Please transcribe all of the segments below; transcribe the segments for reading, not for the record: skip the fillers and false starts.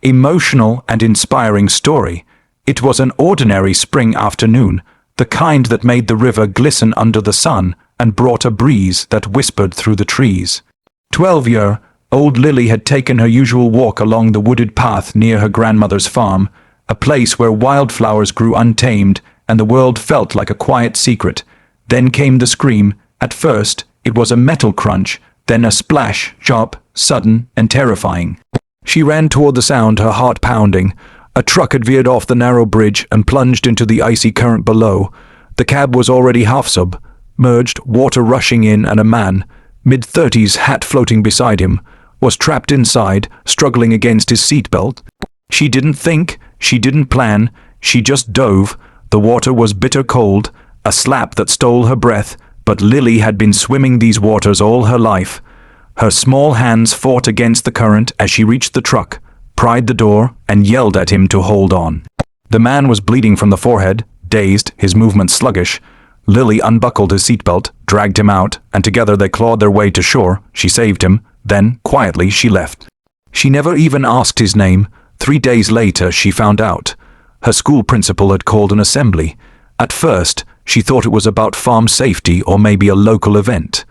emotional and inspiring story. It was an ordinary spring afternoon, the kind that made the river glisten under the sun and brought a breeze that whispered through the trees. 12-year-old Lily had taken her usual walk along the wooded path near her grandmother's farm, a place where wildflowers grew untamed and the world felt like a quiet secret. Then came the scream. At first, it was a metal crunch, then a splash, sharp, sudden, and terrifying. She ran toward the sound, her heart pounding. A truck had veered off the narrow bridge and plunged into the icy current below. The cab was already half-submerged, water rushing in, and a man, mid-30s, hat floating beside him, was trapped inside, struggling against his seatbelt. She didn't think, she didn't plan, she just dove. The water was bitter cold, a slap that stole her breath, but Lily had been swimming these waters all her life. Her small hands fought against the current as she reached the truck, pried the door, and yelled at him to hold on. The man was bleeding from the forehead, dazed, his movements sluggish. Lily unbuckled his seatbelt, dragged him out, and together they clawed their way to shore. She saved him, then, quietly, she left. She never even asked his name. 3 days later, she found out. Her school principal had called an assembly. At first, she thought it was about farm safety or maybe a local event.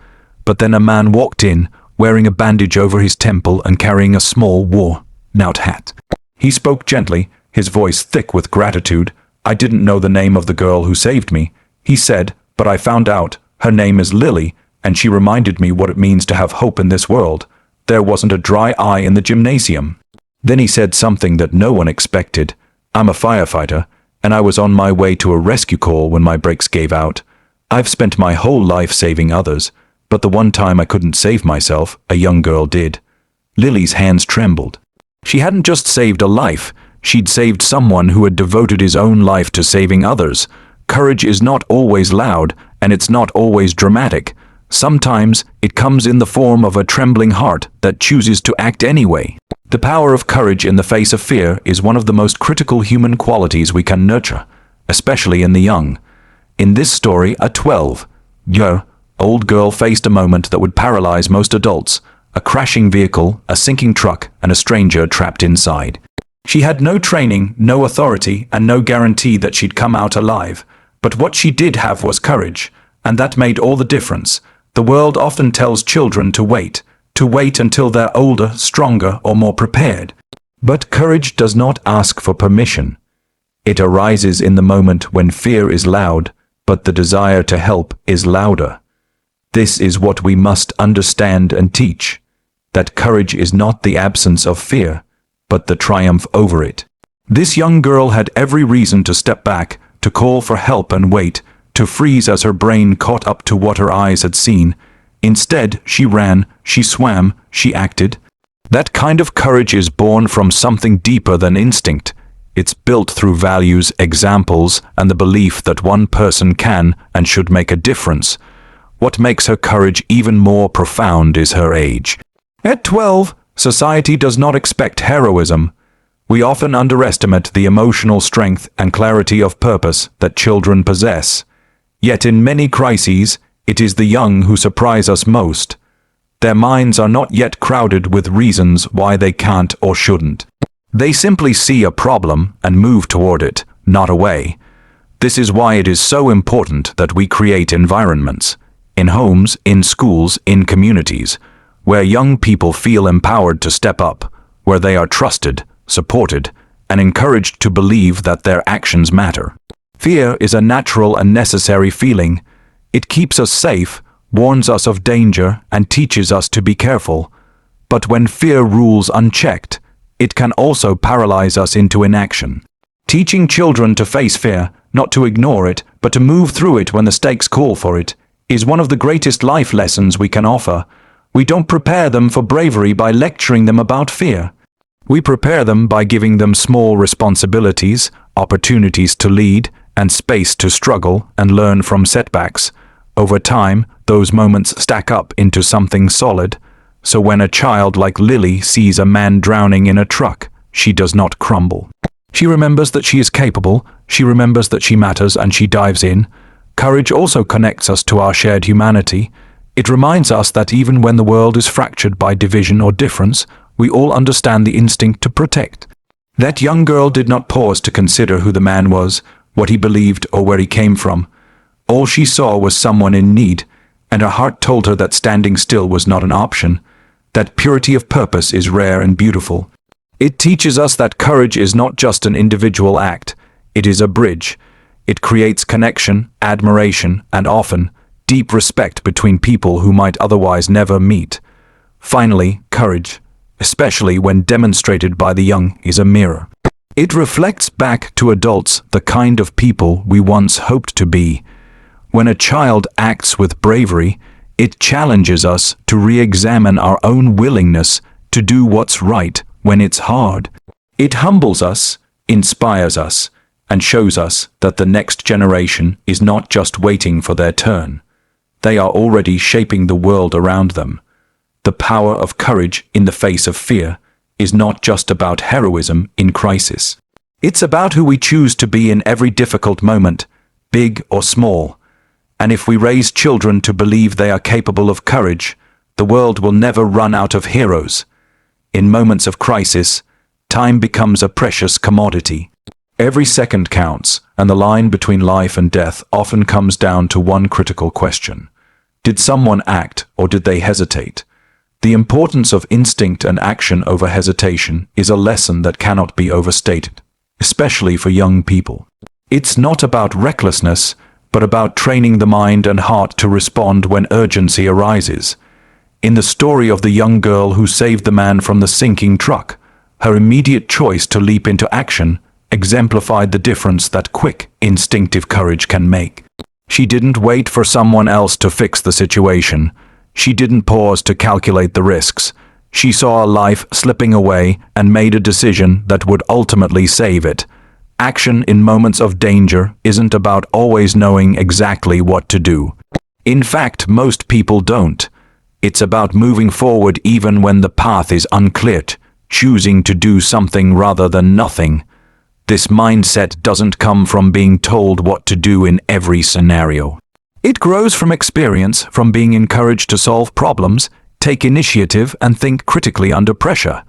But then a man walked in, wearing a bandage over his temple and carrying a small worn-out hat. He spoke gently, his voice thick with gratitude. "I didn't know the name of the girl who saved me," he said, "but I found out. Her name is Lily, and she reminded me what it means to have hope in this world. There wasn't a dry eye in the gymnasium." Then he said something that no one expected. "I'm a firefighter, and I was on my way to a rescue call when my brakes gave out. I've spent my whole life saving others, but the one time I couldn't save myself, a young girl did." Lily's hands trembled. She hadn't just saved a life, she'd saved someone who had devoted his own life to saving others. Courage is not always loud, and it's not always dramatic. Sometimes it comes in the form of a trembling heart that chooses to act anyway. The power of courage in the face of fear is one of the most critical human qualities we can nurture, especially in the young. In this story, a 12-year-old girl faced a moment that would paralyze most adults: a crashing vehicle, a sinking truck, and a stranger trapped inside. She had no training, no authority, and no guarantee that she'd come out alive. But what she did have was courage, and that made all the difference. The world often tells children to wait until they're older, stronger, or more prepared. But courage does not ask for permission. It arises in the moment when fear is loud, but the desire to help is louder. This is what we must understand and teach, that courage is not the absence of fear, but the triumph over it. This young girl had every reason to step back, to call for help and wait, to freeze as her brain caught up to what her eyes had seen. Instead, she ran, she swam, she acted. That kind of courage is born from something deeper than instinct. It's built through values, examples, and the belief that one person can and should make a difference. What makes her courage even more profound is her age. At 12, society does not expect heroism. We often underestimate the emotional strength and clarity of purpose that children possess. Yet in many crises, it is the young who surprise us most. Their minds are not yet crowded with reasons why they can't or shouldn't. They simply see a problem and move toward it, not away. This is why it is so important that we create environments, in homes, in schools, in communities, where young people feel empowered to step up, where they are trusted, supported, and encouraged to believe that their actions matter. Fear is a natural and necessary feeling. It keeps us safe, warns us of danger, and teaches us to be careful. But when fear rules unchecked, it can also paralyze us into inaction. Teaching children to face fear, not to ignore it, but to move through it when the stakes call for it, is one of the greatest life lessons we can offer. We don't prepare them for bravery by lecturing them about fear. We prepare them by giving them small responsibilities, opportunities to lead, and space to struggle and learn from setbacks. Over time, those moments stack up into something solid. So when a child like Lily sees a man drowning in a truck, she does not crumble. She remembers that she is capable, she remembers that she matters, and she dives in. Courage also connects us to our shared humanity. It reminds us that even when the world is fractured by division or difference, we all understand the instinct to protect. That young girl did not pause to consider who the man was, what he believed, or where he came from. All she saw was someone in need, and her heart told her that standing still was not an option, that purity of purpose is rare and beautiful. It teaches us that courage is not just an individual act, it is a bridge. It creates connection, admiration, and often, deep respect between people who might otherwise never meet. Finally, courage, especially when demonstrated by the young, is a mirror. It reflects back to adults the kind of people we once hoped to be. When a child acts with bravery, it challenges us to re-examine our own willingness to do what's right when it's hard. It humbles us, inspires us, and shows us that the next generation is not just waiting for their turn. They are already shaping the world around them. The power of courage in the face of fear is not just about heroism in crisis. It's about who we choose to be in every difficult moment, big or small. And if we raise children to believe they are capable of courage, the world will never run out of heroes. In moments of crisis, time becomes a precious commodity. Every second counts, and the line between life and death often comes down to one critical question. Did someone act, or did they hesitate? The importance of instinct and action over hesitation is a lesson that cannot be overstated, especially for young people. It's not about recklessness, but about training the mind and heart to respond when urgency arises. In the story of the young girl who saved the man from the sinking truck, her immediate choice to leap into action exemplified the difference that quick, instinctive courage can make. She didn't wait for someone else to fix the situation. She didn't pause to calculate the risks. She saw a life slipping away and made a decision that would ultimately save it. Action in moments of danger isn't about always knowing exactly what to do. In fact, most people don't. It's about moving forward even when the path is unclear, choosing to do something rather than nothing. This mindset doesn't come from being told what to do in every scenario. It grows from experience, from being encouraged to solve problems, take initiative, and think critically under pressure.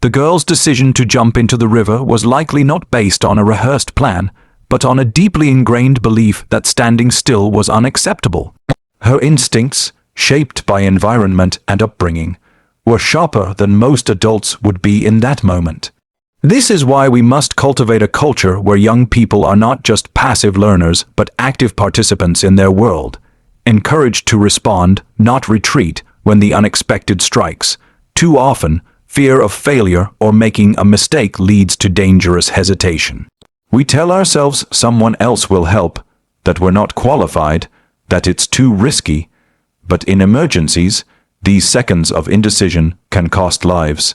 The girl's decision to jump into the river was likely not based on a rehearsed plan, but on a deeply ingrained belief that standing still was unacceptable. Her instincts, shaped by environment and upbringing, were sharper than most adults would be in that moment. This is why we must cultivate a culture where young people are not just passive learners but active participants in their world, encouraged to respond, not retreat, when the unexpected strikes. Too often, fear of failure or making a mistake leads to dangerous hesitation. We tell ourselves someone else will help, that we're not qualified, that it's too risky, but in emergencies, these seconds of indecision can cost lives.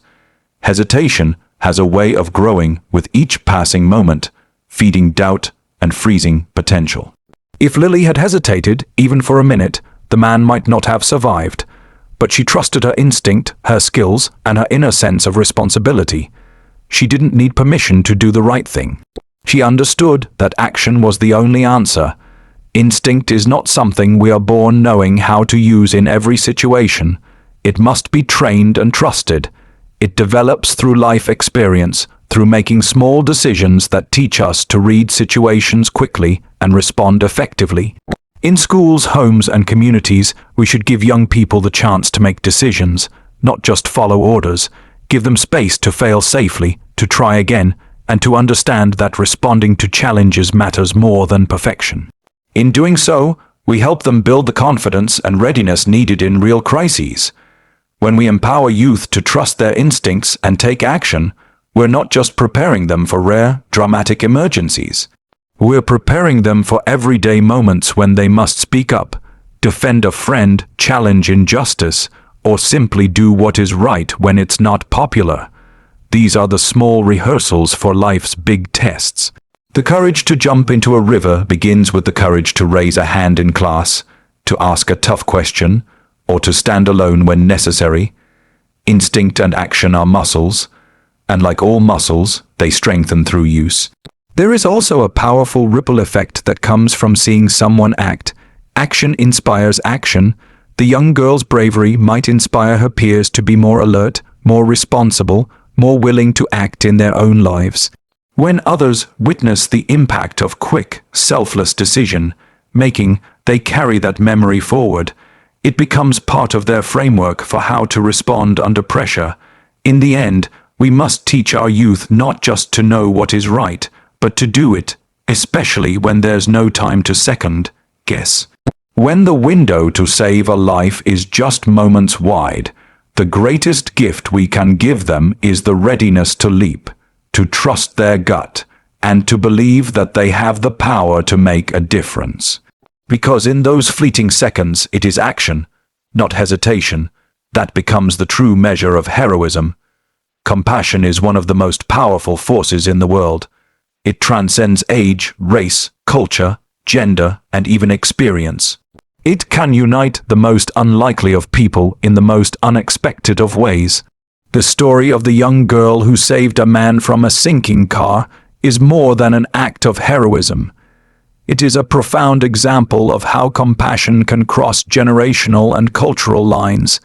Hesitation has a way of growing with each passing moment, feeding doubt and freezing potential. If Lily had hesitated, even for a minute, the man might not have survived. But she trusted her instinct, her skills, and her inner sense of responsibility. She didn't need permission to do the right thing. She understood that action was the only answer. Instinct is not something we are born knowing how to use in every situation. It must be trained and trusted. It develops through life experience, through making small decisions that teach us to read situations quickly and respond effectively. In schools, homes, and communities, we should give young people the chance to make decisions, not just follow orders. Give them space to fail safely, to try again, and to understand that responding to challenges matters more than perfection. In doing so, we help them build the confidence and readiness needed in real crises. When we empower youth to trust their instincts and take action, we're not just preparing them for rare, dramatic emergencies. We're preparing them for everyday moments when they must speak up, defend a friend, challenge injustice, or simply do what is right when it's not popular. These are the small rehearsals for life's big tests. The courage to jump into a river begins with the courage to raise a hand in class, to ask a tough question, or to stand alone when necessary. Instinct and action are muscles, and like all muscles, they strengthen through use. There is also a powerful ripple effect that comes from seeing someone act. Action inspires action. The young girl's bravery might inspire her peers to be more alert, more responsible, more willing to act in their own lives. When others witness the impact of quick, selfless decision-making, they carry that memory forward. It becomes part of their framework for how to respond under pressure. In the end, we must teach our youth not just to know what is right, but to do it, especially when there's no time to second guess. When the window to save a life is just moments wide, the greatest gift we can give them is the readiness to leap, to trust their gut, and to believe that they have the power to make a difference. Because in those fleeting seconds it is action, not hesitation, that becomes the true measure of heroism. Compassion is one of the most powerful forces in the world. It transcends age, race, culture, gender, and even experience. It can unite the most unlikely of people in the most unexpected of ways. The story of the young girl who saved a man from a sinking car is more than an act of heroism. It is a profound example of how compassion can cross generational and cultural lines,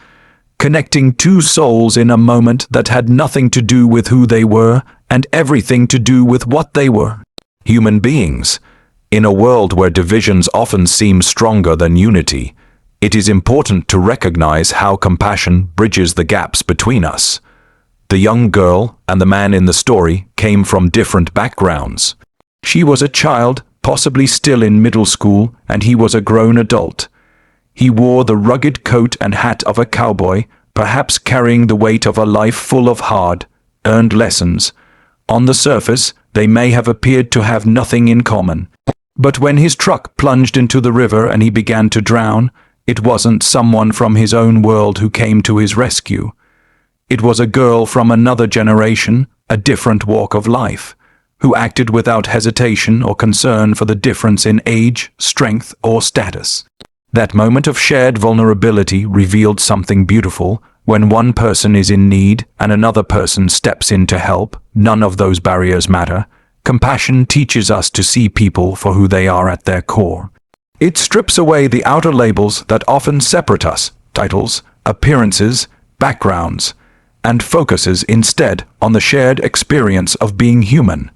connecting two souls in a moment that had nothing to do with who they were and everything to do with what they were. Human beings. In a world where divisions often seem stronger than unity, it is important to recognize how compassion bridges the gaps between us. The young girl and the man in the story came from different backgrounds. She was a child, possibly still in middle school, and he was a grown adult. He wore the rugged coat and hat of a cowboy, perhaps carrying the weight of a life full of hard-earned lessons. On the surface, they may have appeared to have nothing in common. But when his truck plunged into the river and he began to drown, it wasn't someone from his own world who came to his rescue. It was a girl from another generation, a different walk of life, who acted without hesitation or concern for the difference in age, strength, or status. That moment of shared vulnerability revealed something beautiful. When one person is in need and another person steps in to help, none of those barriers matter. Compassion teaches us to see people for who they are at their core. It strips away the outer labels that often separate us, titles, appearances, backgrounds, and focuses instead on the shared experience of being human.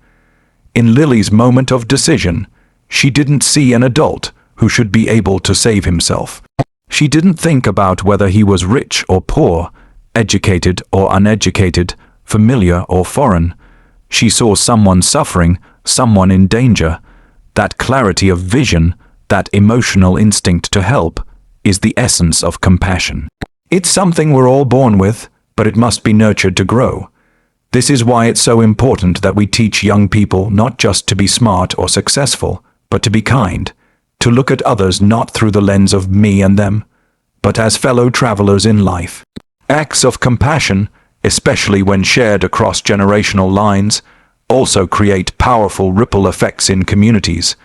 In Lily's moment of decision, she didn't see an adult who should be able to save himself. She didn't think about whether he was rich or poor, educated or uneducated, familiar or foreign. She saw someone suffering, someone in danger. That clarity of vision, that emotional instinct to help, is the essence of compassion. It's something we're all born with, but it must be nurtured to grow. This is why it's so important that we teach young people not just to be smart or successful, but to be kind, to look at others not through the lens of me and them, but as fellow travelers in life. Acts of compassion, especially when shared across generational lines, also create powerful ripple effects in communities.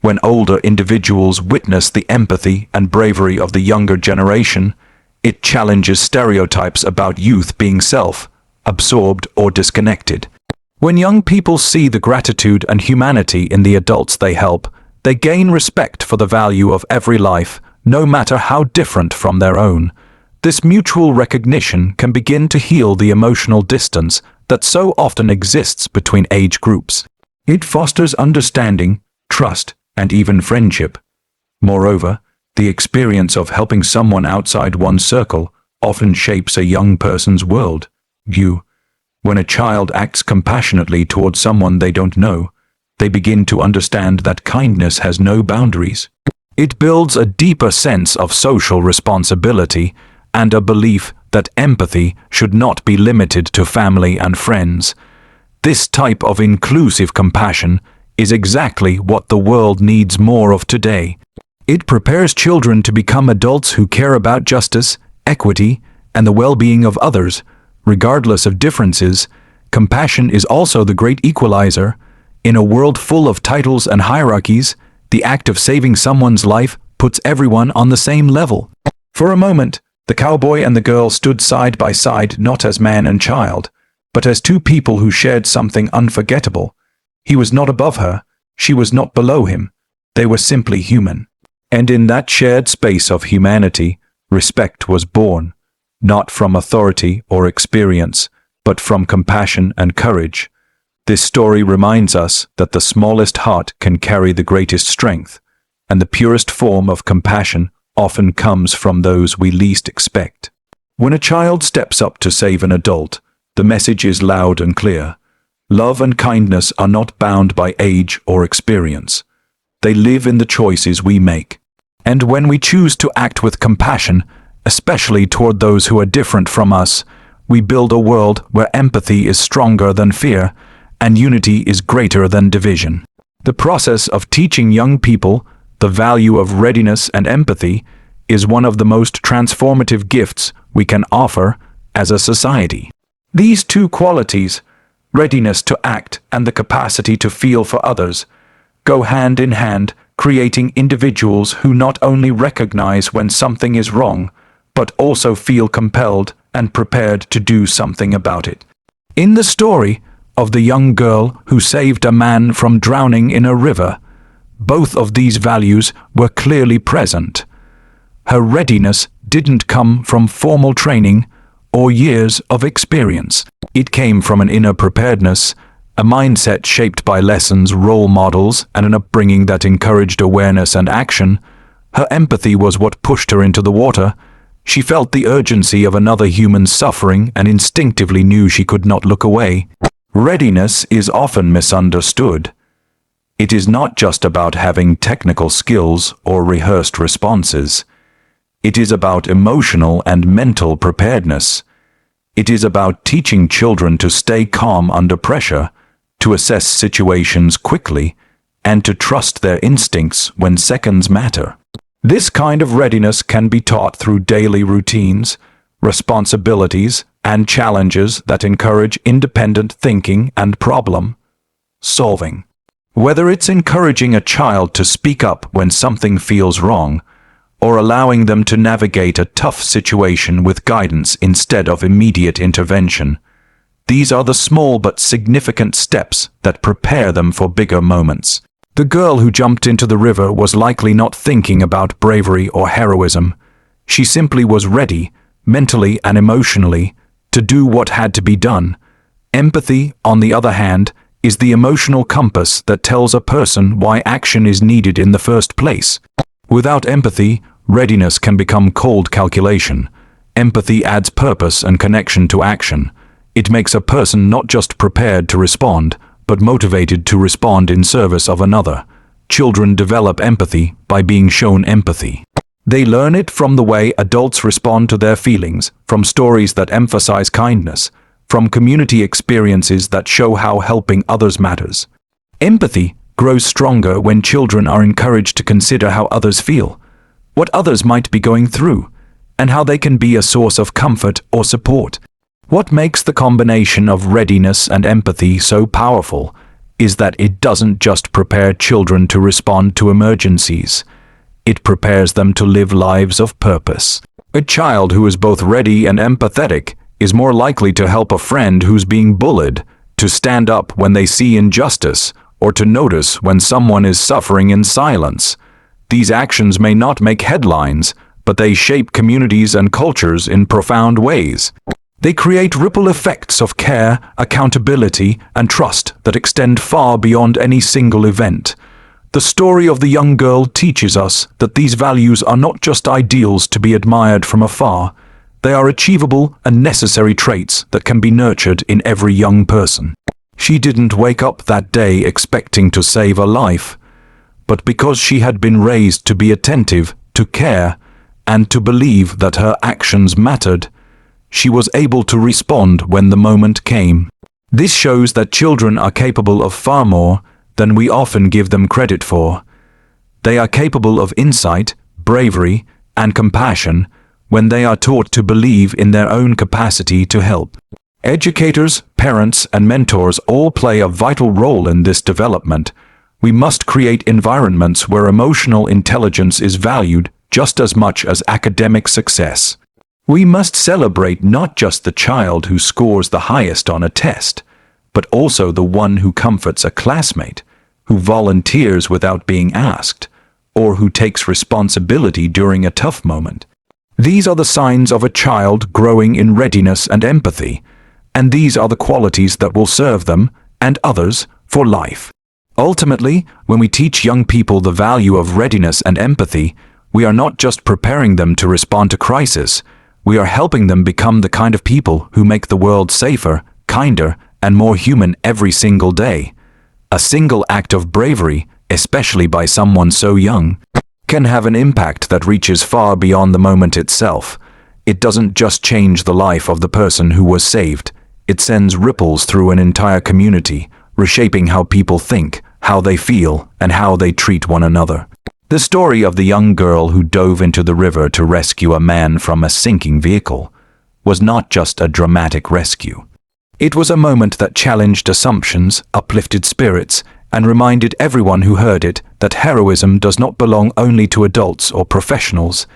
When older individuals witness the empathy and bravery of the younger generation, it challenges stereotypes about youth being self-absorbed or disconnected. When young people see the gratitude and humanity in the adults they help, they gain respect for the value of every life, no matter how different from their own. This mutual recognition can begin to heal the emotional distance that so often exists between age groups. It fosters understanding, trust, and even friendship. Moreover, the experience of helping someone outside one's circle often shapes a young person's world view. When a child acts compassionately towards someone they don't know, they begin to understand that kindness has no boundaries. It builds a deeper sense of social responsibility and a belief that empathy should not be limited to family and friends. This type of inclusive compassion is exactly what the world needs more of today. It prepares children to become adults who care about justice, equity, and the well-being of others, regardless of differences. Compassion is also the great equalizer. In a world full of titles and hierarchies, the act of saving someone's life puts everyone on the same level. For a moment, the cowboy and the girl stood side by side, not as man and child, but as two people who shared something unforgettable. He was not above her, she was not below him. They were simply human. And in that shared space of humanity, respect was born, not from authority or experience, but from compassion and courage. This story reminds us that the smallest heart can carry the greatest strength, and the purest form of compassion often comes from those we least expect. When a child steps up to save an adult, the message is loud and clear. Love and kindness are not bound by age or experience. They live in the choices we make. And when we choose to act with compassion, especially toward those who are different from us, we build a world where empathy is stronger than fear and unity is greater than division. The process of teaching young people the value of readiness and empathy is one of the most transformative gifts we can offer as a society. These two qualities, readiness to act and the capacity to feel for others, go hand in hand, creating individuals who not only recognize when something is wrong, but also feel compelled and prepared to do something about it. In the story of the young girl who saved a man from drowning in a river, both of these values were clearly present. Her readiness didn't come from formal training or years of experience. It came from an inner preparedness, a mindset shaped by lessons, role models, and an upbringing that encouraged awareness and action. Her empathy was what pushed her into the water. She felt the urgency of another human's suffering and instinctively knew she could not look away. Readiness is often misunderstood. It is not just about having technical skills or rehearsed responses. It is about emotional and mental preparedness. It is about teaching children to stay calm under pressure, to assess situations quickly, and to trust their instincts when seconds matter. This kind of readiness can be taught through daily routines, responsibilities, and challenges that encourage independent thinking and problem solving. Whether it's encouraging a child to speak up when something feels wrong, or allowing them to navigate a tough situation with guidance instead of immediate intervention, these are the small but significant steps that prepare them for bigger moments. The girl who jumped into the river was likely not thinking about bravery or heroism. She simply was ready, mentally and emotionally, to do what had to be done. Empathy, on the other hand, is the emotional compass that tells a person why action is needed in the first place. Without empathy, readiness can become cold calculation. Empathy adds purpose and connection to action. It makes a person not just prepared to respond, but motivated to respond in service of another. Children develop empathy by being shown empathy. They learn it from the way adults respond to their feelings, from stories that emphasize kindness, from community experiences that show how helping others matters. Empathy grows stronger when children are encouraged to consider how others feel, what others might be going through, and how they can be a source of comfort or support. What makes the combination of readiness and empathy so powerful is that it doesn't just prepare children to respond to emergencies. It prepares them to live lives of purpose. A child who is both ready and empathetic is more likely to help a friend who's being bullied, to stand up when they see injustice, or to notice when someone is suffering in silence. These actions may not make headlines, but they shape communities and cultures in profound ways. They create ripple effects of care, accountability, and trust that extend far beyond any single event. The story of the young girl teaches us that these values are not just ideals to be admired from afar. They are achievable and necessary traits that can be nurtured in every young person. She didn't wake up that day expecting to save a life, but because she had been raised to be attentive, to care, and to believe that her actions mattered, she was able to respond when the moment came. This shows that children are capable of far more than we often give them credit for. They are capable of insight, bravery, and compassion when they are taught to believe in their own capacity to help. Educators, parents, and mentors all play a vital role in this development. We must create environments where emotional intelligence is valued just as much as academic success. We must celebrate not just the child who scores the highest on a test, but also the one who comforts a classmate, who volunteers without being asked, or who takes responsibility during a tough moment. These are the signs of a child growing in readiness and empathy, and these are the qualities that will serve them and others for life. Ultimately, when we teach young people the value of readiness and empathy, we are not just preparing them to respond to crisis, we are helping them become the kind of people who make the world safer, kinder, and more human every single day. A single act of bravery, especially by someone so young, can have an impact that reaches far beyond the moment itself. It doesn't just change the life of the person who was saved, it sends ripples through an entire community, reshaping how people think, how they feel, and how they treat one another. The story of the young girl who dove into the river to rescue a man from a sinking vehicle was not just a dramatic rescue. It was a moment that challenged assumptions, uplifted spirits, and reminded everyone who heard it that heroism does not belong only to adults or professionals.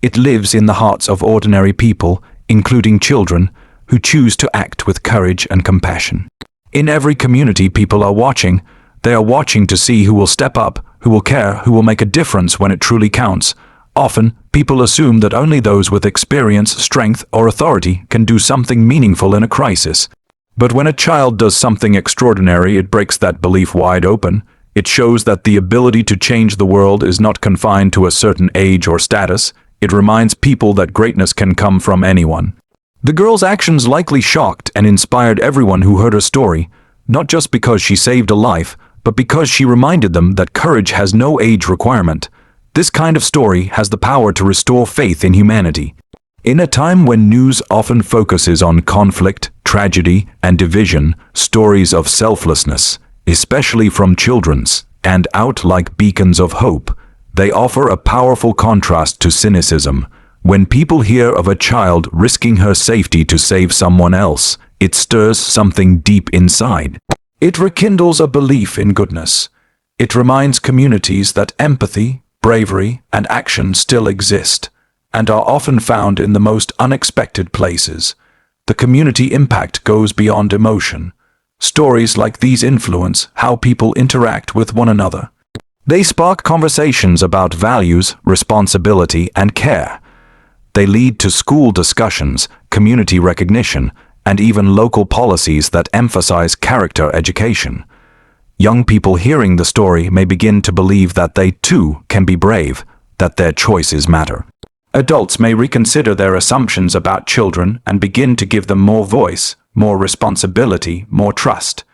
It lives in the hearts of ordinary people, including children, who choose to act with courage and compassion. In every community, people are watching. They are watching to see who will step up, who will care, who will make a difference when it truly counts. Often, people assume that only those with experience, strength, or authority can do something meaningful in a crisis. But when a child does something extraordinary, it breaks that belief wide open. It shows that the ability to change the world is not confined to a certain age or status. It reminds people that greatness can come from anyone. The girl's actions likely shocked and inspired everyone who heard her story, not just because she saved a life, but because she reminded them that courage has no age requirement. This kind of story has the power to restore faith in humanity. In a time when news often focuses on conflict, tragedy, and division, stories of selflessness, especially from children, stand out like beacons of hope. They offer a powerful contrast to cynicism. When people hear of a child risking her safety to save someone else, it stirs something deep inside. It rekindles a belief in goodness. It reminds communities that empathy, bravery, and action still exist, and are often found in the most unexpected places. The community impact goes beyond emotion. Stories like these influence how people interact with one another. They spark conversations about values, responsibility, and care. They lead to school discussions, community recognition, and even local policies that emphasize character education. Young people hearing the story may begin to believe that they too can be brave, that their choices matter. Adults may reconsider their assumptions about children and begin to give them more voice, more responsibility, more trust.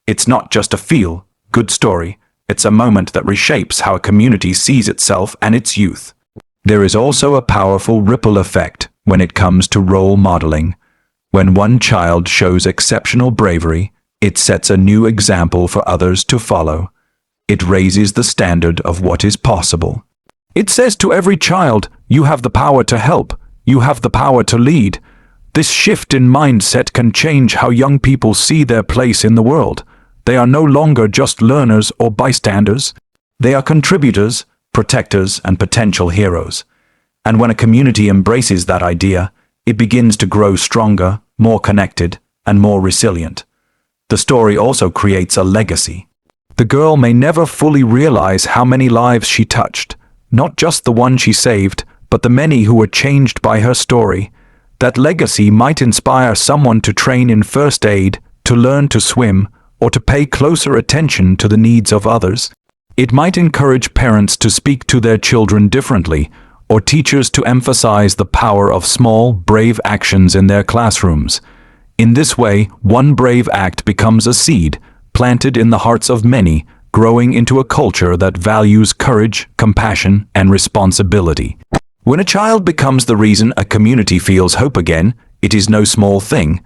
It's not just a feel-good story, it's a moment that reshapes how a community sees itself and its youth. There is also a powerful ripple effect when it comes to role modeling. When one child shows exceptional bravery, it sets a new example for others to follow. It raises the standard of what is possible. It says to every child, you have the power to help, you have the power to lead. This shift in mindset can change how young people see their place in the world. They are no longer just learners or bystanders. They are contributors, protectors, and potential heroes. And when a community embraces that idea, it begins to grow stronger, more connected, and more resilient. The story also creates a legacy. The girl may never fully realize how many lives she touched, not just the one she saved, but the many who were changed by her story. That legacy might inspire someone to train in first aid, to learn to swim, or to pay closer attention to the needs of others. It might encourage parents to speak to their children differently, or teachers to emphasize the power of small, brave actions in their classrooms. In this way, one brave act becomes a seed, planted in the hearts of many, growing into a culture that values courage, compassion, and responsibility. When a child becomes the reason a community feels hope again, it is no small thing.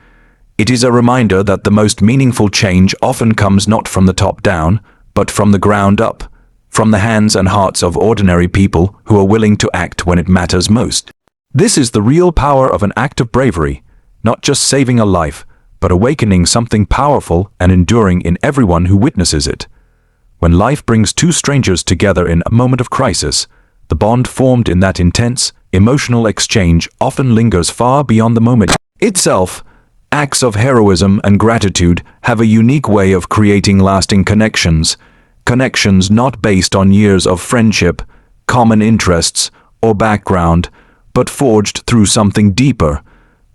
It is a reminder that the most meaningful change often comes not from the top down, but from the ground up, from the hands and hearts of ordinary people who are willing to act when it matters most. This is the real power of an act of bravery, not just saving a life, but awakening something powerful and enduring in everyone who witnesses it. When life brings two strangers together in a moment of crisis, the bond formed in that intense, emotional exchange often lingers far beyond the moment itself. Acts of heroism and gratitude have a unique way of creating lasting connections. Connections not based on years of friendship, common interests, or background, but forged through something deeper,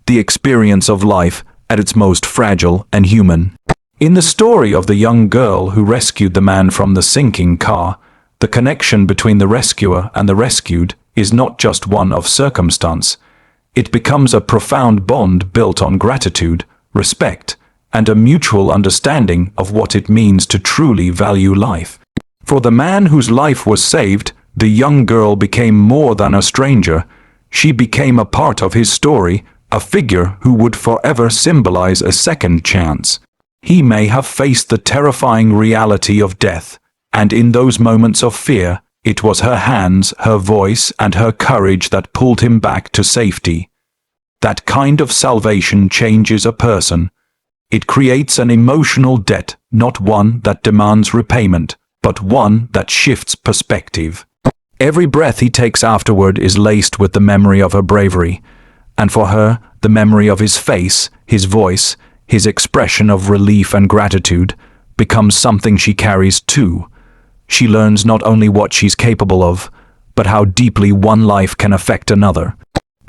the experience of life at its most fragile and human. In the story of the young girl who rescued the man from the sinking car, the connection between the rescuer and the rescued is not just one of circumstance. It becomes a profound bond built on gratitude, respect, and a mutual understanding of what it means to truly value life. For the man whose life was saved, the young girl became more than a stranger. She became a part of his story, a figure who would forever symbolize a second chance. He may have faced the terrifying reality of death, and in those moments of fear, it was her hands, her voice, and her courage that pulled him back to safety. That kind of salvation changes a person. It creates an emotional debt, not one that demands repayment, but one that shifts perspective. Every breath he takes afterward is laced with the memory of her bravery, and for her, the memory of his face, his voice, his expression of relief and gratitude becomes something she carries too. She learns not only what she's capable of, but how deeply one life can affect another.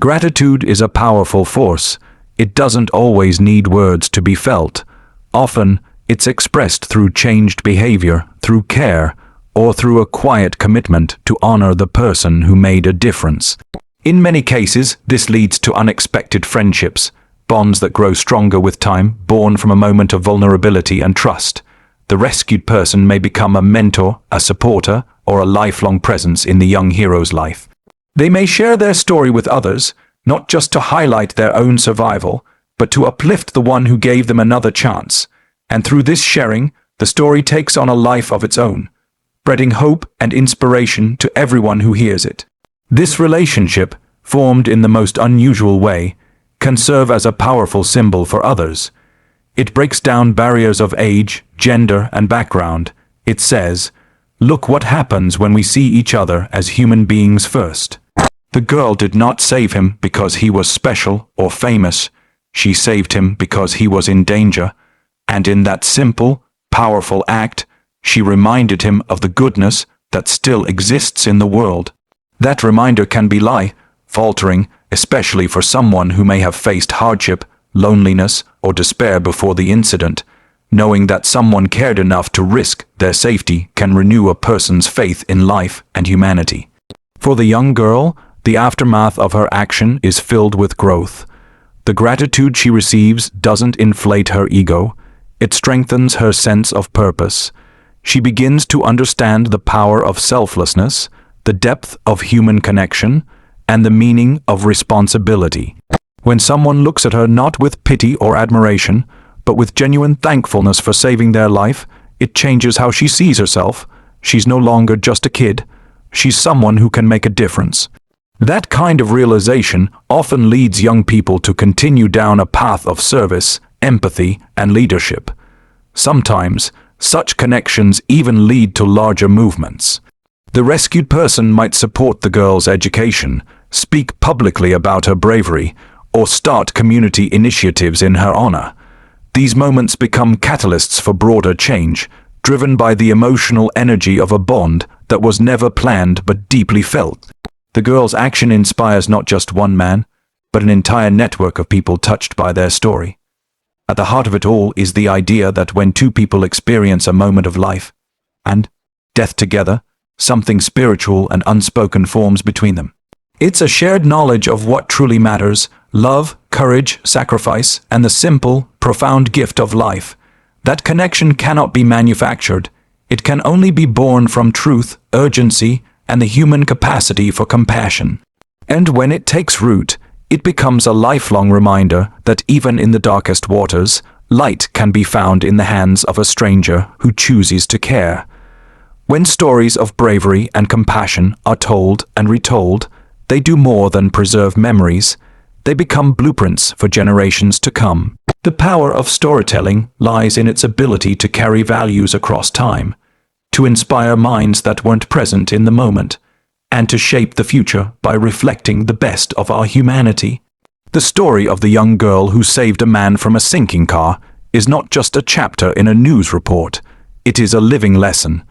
Gratitude is a powerful force. It doesn't always need words to be felt. Often, it's expressed through changed behavior, through care, or through a quiet commitment to honor the person who made a difference. In many cases, this leads to unexpected friendships, bonds that grow stronger with time, born from a moment of vulnerability and trust. The rescued person may become a mentor, a supporter, or a lifelong presence in the young hero's life. They may share their story with others, not just to highlight their own survival, but to uplift the one who gave them another chance. And through this sharing, the story takes on a life of its own, spreading hope and inspiration to everyone who hears it. This relationship, formed in the most unusual way, can serve as a powerful symbol for others. It breaks down barriers of age, gender, and background. It says, "Look what happens when we see each other as human beings first." The girl did not save him because he was special or famous. She saved him because he was in danger. And in that simple, powerful act, she reminded him of the goodness that still exists in the world. That reminder can be life-altering, especially for someone who may have faced hardship, loneliness, or despair before the incident. Knowing that someone cared enough to risk their safety can renew a person's faith in life and humanity. For the young girl, the aftermath of her action is filled with growth. The gratitude she receives doesn't inflate her ego. It strengthens her sense of purpose. She begins to understand the power of selflessness, the depth of human connection, and the meaning of responsibility. When someone looks at her not with pity or admiration, but with genuine thankfulness for saving their life, it changes how she sees herself. She's no longer just a kid. She's someone who can make a difference. That kind of realization often leads young people to continue down a path of service, empathy, and leadership. Sometimes, such connections even lead to larger movements. The rescued person might support the girl's education, speak publicly about her bravery, or start community initiatives in her honor. These moments become catalysts for broader change, driven by the emotional energy of a bond that was never planned but deeply felt. The girl's action inspires not just one man, but an entire network of people touched by their story. At the heart of it all is the idea that when two people experience a moment of life and death together, something spiritual and unspoken forms between them. It's a shared knowledge of what truly matters: love, courage, sacrifice, and the simple, profound gift of life. That connection cannot be manufactured. It can only be born from truth, urgency, and the human capacity for compassion. And when it takes root, it becomes a lifelong reminder that even in the darkest waters, light can be found in the hands of a stranger who chooses to care. When stories of bravery and compassion are told and retold, they do more than preserve memories. They become blueprints for generations to come. The power of storytelling lies in its ability to carry values across time, to inspire minds that weren't present in the moment, and to shape the future by reflecting the best of our humanity. The story of the young girl who saved a man from a sinking car is not just a chapter in a news report. It is a living lesson.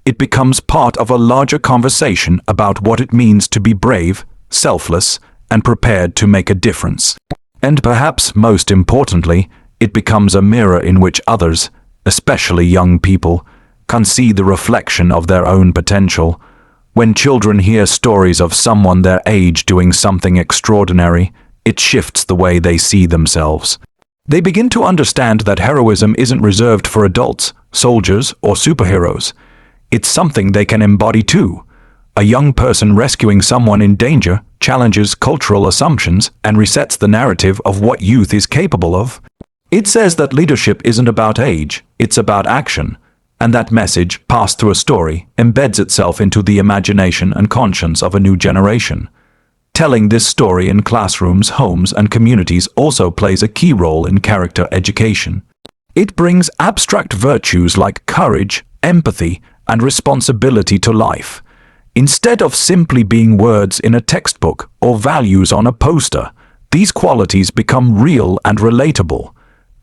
It becomes part of a larger conversation about what it means to be brave, selfless, and prepared to make a difference. And perhaps most importantly, it becomes a mirror in which others, especially young people, can see the reflection of their own potential. When children hear stories of someone their age doing something extraordinary, it shifts the way they see themselves. They begin to understand that heroism isn't reserved for adults, soldiers, or superheroes. It's something they can embody too. A young person rescuing someone in danger challenges cultural assumptions and resets the narrative of what youth is capable of. It says that leadership isn't about age, it's about action. And that message, passed through a story, embeds itself into the imagination and conscience of a new generation. Telling this story in classrooms, homes, and communities also plays a key role in character education. It brings abstract virtues like courage, empathy, and responsibility to life. Instead of simply being words in a textbook or values on a poster, these qualities become real and relatable.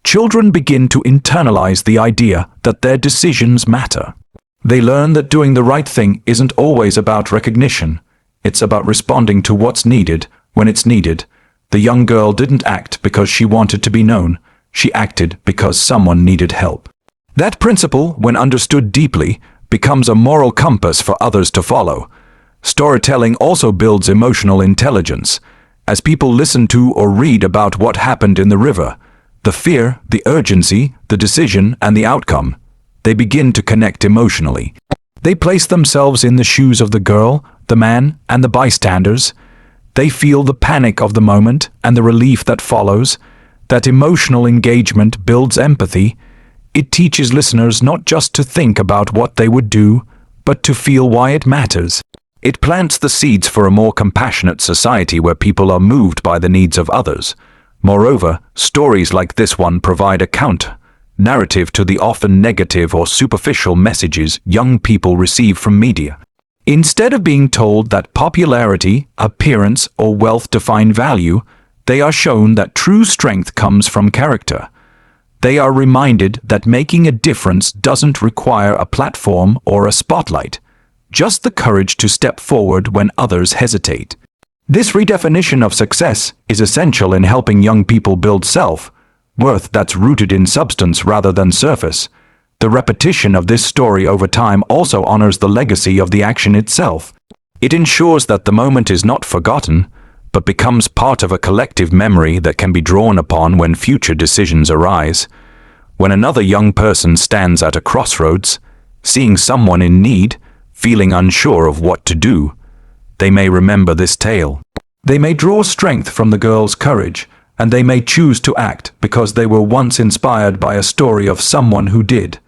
Children begin to internalize the idea that their decisions matter. They learn that doing the right thing isn't always about recognition. It's about responding to what's needed when it's needed. The young girl didn't act because she wanted to be known. She acted because someone needed help. That principle, when understood deeply, becomes a moral compass for others to follow. Storytelling also builds emotional intelligence. As people listen to or read about what happened in the river, the fear, the urgency, the decision, and the outcome, they begin to connect emotionally. They place themselves in the shoes of the girl, the man, and the bystanders. They feel the panic of the moment and the relief that follows. That emotional engagement builds empathy. It teaches listeners not just to think about what they would do, but to feel why it matters. It plants the seeds for a more compassionate society where people are moved by the needs of others. Moreover, stories like this one provide a counter-narrative to the often negative or superficial messages young people receive from media. Instead of being told that popularity, appearance, or wealth define value, they are shown that true strength comes from character. They are reminded that making a difference doesn't require a platform or a spotlight, just the courage to step forward when others hesitate. This redefinition of success is essential in helping young people build self-worth that's rooted in substance rather than surface. The repetition of this story over time also honors the legacy of the action itself. It ensures that the moment is not forgotten, but becomes part of a collective memory that can be drawn upon when future decisions arise. When another young person stands at a crossroads, seeing someone in need, feeling unsure of what to do, they may remember this tale. They may draw strength from the girl's courage, and they may choose to act because they were once inspired by a story of someone who did.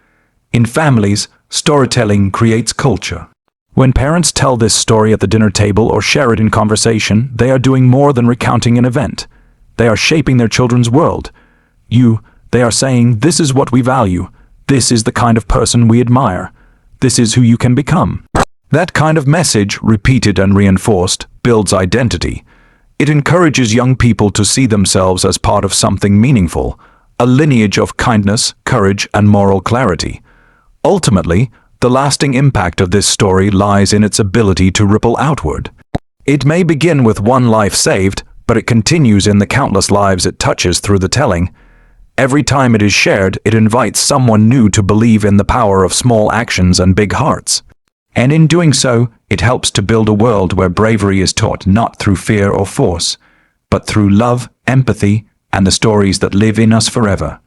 In families, storytelling creates culture. When parents tell this story at the dinner table or share it in conversation, they are doing more than recounting an event. They are shaping their children's world. They are saying, this is what we value. This is the kind of person we admire. This is who you can become. That kind of message, repeated and reinforced, builds identity. It encourages young people to see themselves as part of something meaningful, a lineage of kindness, courage, and moral clarity. Ultimately, the lasting impact of this story lies in its ability to ripple outward. It may begin with one life saved, but it continues in the countless lives it touches through the telling. Every time it is shared, it invites someone new to believe in the power of small actions and big hearts. And in doing so, it helps to build a world where bravery is taught not through fear or force, but through love, empathy, and the stories that live in us forever.